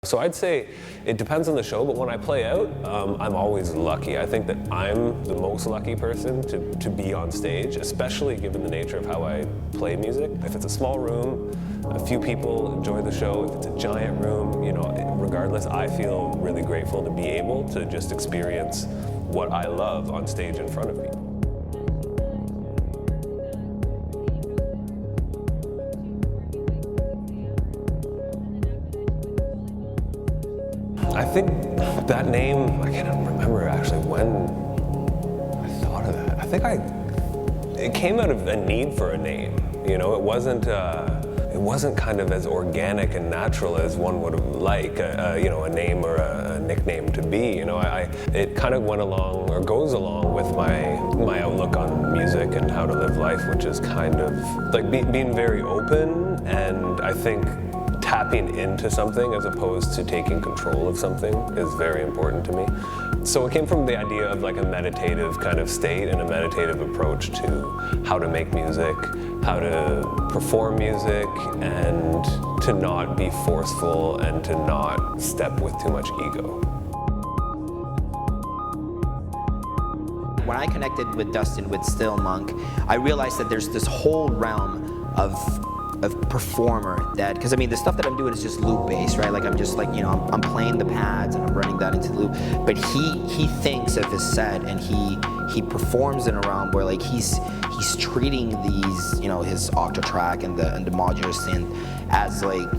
So I'd say it depends on the show, but when I play out, I'm always lucky. I think that I'm the most lucky person to be on stage, especially given the nature of how I play music. If it's a small room, a few people enjoy the show. If it's a giant room, you know, regardless, I feel really grateful to be able to just experience what I love on stage in front of people. I think that name, I can't remember actually when I thought of that. I think it came out of a need for a name. You know, it wasn't kind of as organic and natural as one would like, you know, a name or a nickname to be. You know, it kind of went along or goes along with my outlook on music and how to live life, which is kind of like being very open, and I think tapping into something as opposed to taking control of something is very important to me. So it came from the idea of like a meditative kind of state and a meditative approach to how to make music, how to perform music, and to not be forceful and to not step with too much ego. When I connected with Dustin with Stillmonk, I realized that there's this whole realm of performer that, because I mean the stuff that I'm doing is just loop based, right? Like I'm just like, you know, I'm playing the pads and I'm running that into the loop, but he thinks of his set and he performs in a realm where like he's treating these, you know, his octatrack and the modular synth as like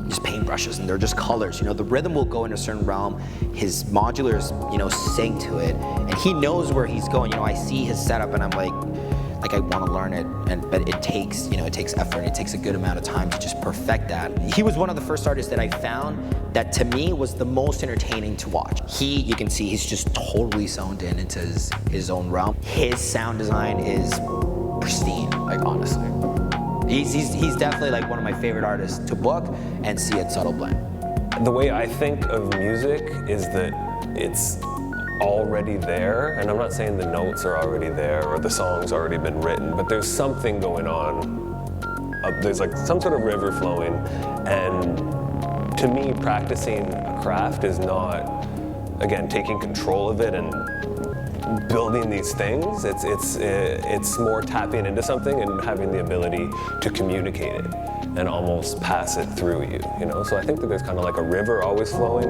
just paintbrushes, and they're just colors. You know, the rhythm will go in a certain realm, his modulars, you know, sing to it, and he knows where he's going. You know, I see his setup and I'm like I want to learn it, but it takes, you know, it takes effort, and it takes a good amount of time to just perfect that. He was one of the first artists that I found that to me was the most entertaining to watch. You can see he's just totally zoned into his own realm. His sound design is pristine, like honestly. He's definitely like one of my favorite artists to book and see at Subtle Blend. The way I think of music is that it's already there, and I'm not saying the notes are already there or the song's already been written, but there's something going on. There's like some sort of river flowing, and to me, practicing a craft is not, again, taking control of it and building these things. It's more tapping into something and having the ability to communicate it and almost pass it through you, you know? So I think that there's kind of like a river always flowing,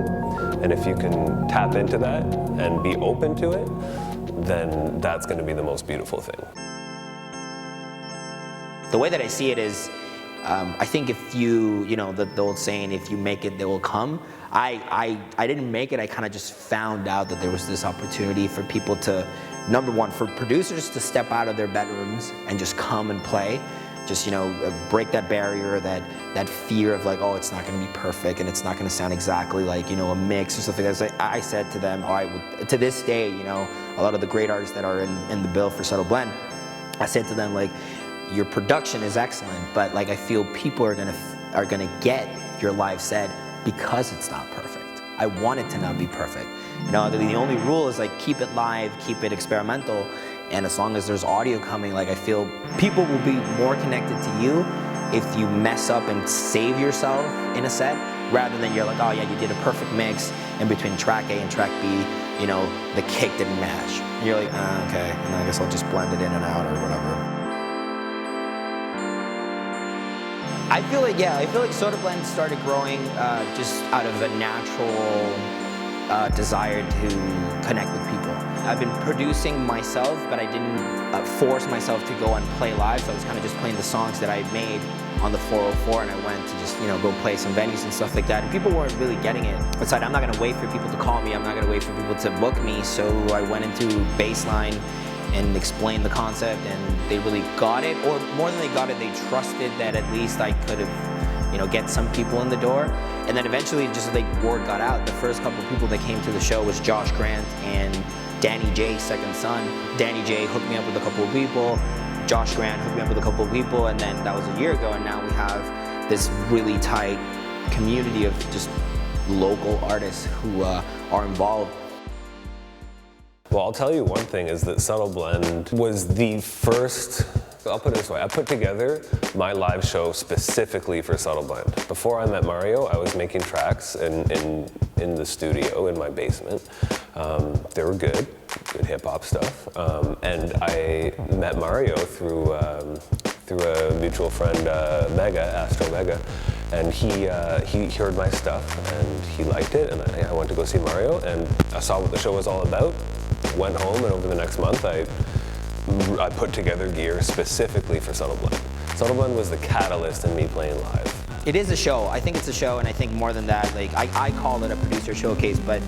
and if you can tap into that and be open to it, then that's gonna be the most beautiful thing. The way that I see it is, I think if you know, the old saying, if you make it, they will come. I didn't make it, I kind of just found out that there was this opportunity for people to, number one, for producers to step out of their bedrooms and just come and play. Just, you know, break that barrier, that fear of like, oh, it's not going to be perfect and it's not going to sound exactly like, you know, a mix or something. I said to them, all right, to this day, you know, a lot of the great artists that are in the bill for Subtle Blend, I said to them, like, your production is excellent, but like I feel people are gonna get your live set because it's not perfect. I want it to not be perfect. You know, the only rule is like keep it live, keep it experimental. And as long as there's audio coming, like I feel people will be more connected to you if you mess up and save yourself in a set, rather than you're like, oh yeah, you did a perfect mix in between track A and track B, you know, the kick didn't match. And you're like, okay, and I guess I'll just blend it in and out or whatever. I feel like Soda Blend started growing just out of a natural desire to connect with people. I've been producing myself, but I didn't force myself to go and play live, so I was kind of just playing the songs that I made on the 404, and I went to just, you know, go play some venues and stuff like that, and people weren't really getting it. I decided I'm not gonna wait for people to call me, I'm not gonna wait for people to book me, so I went into Baseline and explained the concept, and they really got it, or more than they got it, they trusted that at least I could have, you know, get some people in the door. And then eventually just like word got out. The first couple of people that came to the show was Josh Grant and Danny J, second son. Danny J hooked me up with a couple of people, Josh Grant hooked me up with a couple of people, and then that was a year ago, and now we have this really tight community of just local artists who are involved. Well, I'll tell you one thing is that Subtle Blend was the first I'll put it this way, I put together my live show specifically for ΔNZOLΔ. Before I met Mario, I was making tracks in the studio in my basement. They were good hip-hop stuff. And I met Mario through a mutual friend, Astro Mega, and he heard my stuff and he liked it, and I went to go see Mario, and I saw what the show was all about, went home, and over the next month I put together gear specifically for ΔNZOLΔ. ΔNZOLΔ was the catalyst in me playing live. It is a show. I think it's a show, and I think more than that, like I call it a producer showcase, but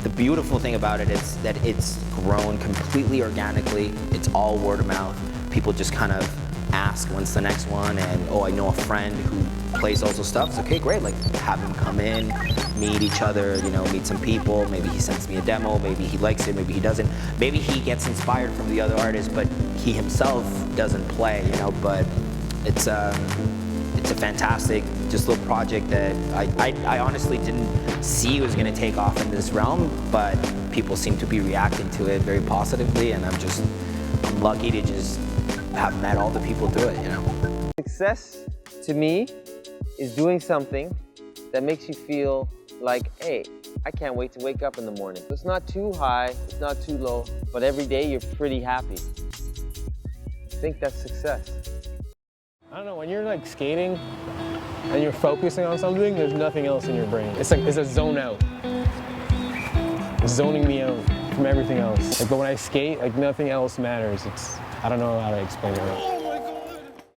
the beautiful thing about it is that it's grown completely organically. It's all word of mouth. People just kind of ask when's the next one, and oh, I know a friend who plays also stuff. It's okay, great, like have him come in, meet each other, you know, meet some people. Maybe he sends me a demo, maybe he likes it, maybe he doesn't. Maybe he gets inspired from the other artists, but he himself doesn't play, you know, but it's a fantastic just little project that I honestly didn't see was gonna take off in this realm, but people seem to be reacting to it very positively, and I'm lucky to just have met all the people through it, you know. Success to me is doing something that makes you feel like, hey, I can't wait to wake up in the morning. It's not too high, it's not too low, but every day you're pretty happy. I think that's success. I don't know, when you're like skating and you're focusing on something, there's nothing else in your brain. It's like, it's a zone out. It's zoning me out from everything else. Like, but when I skate, like nothing else matters. I don't know how to explain it.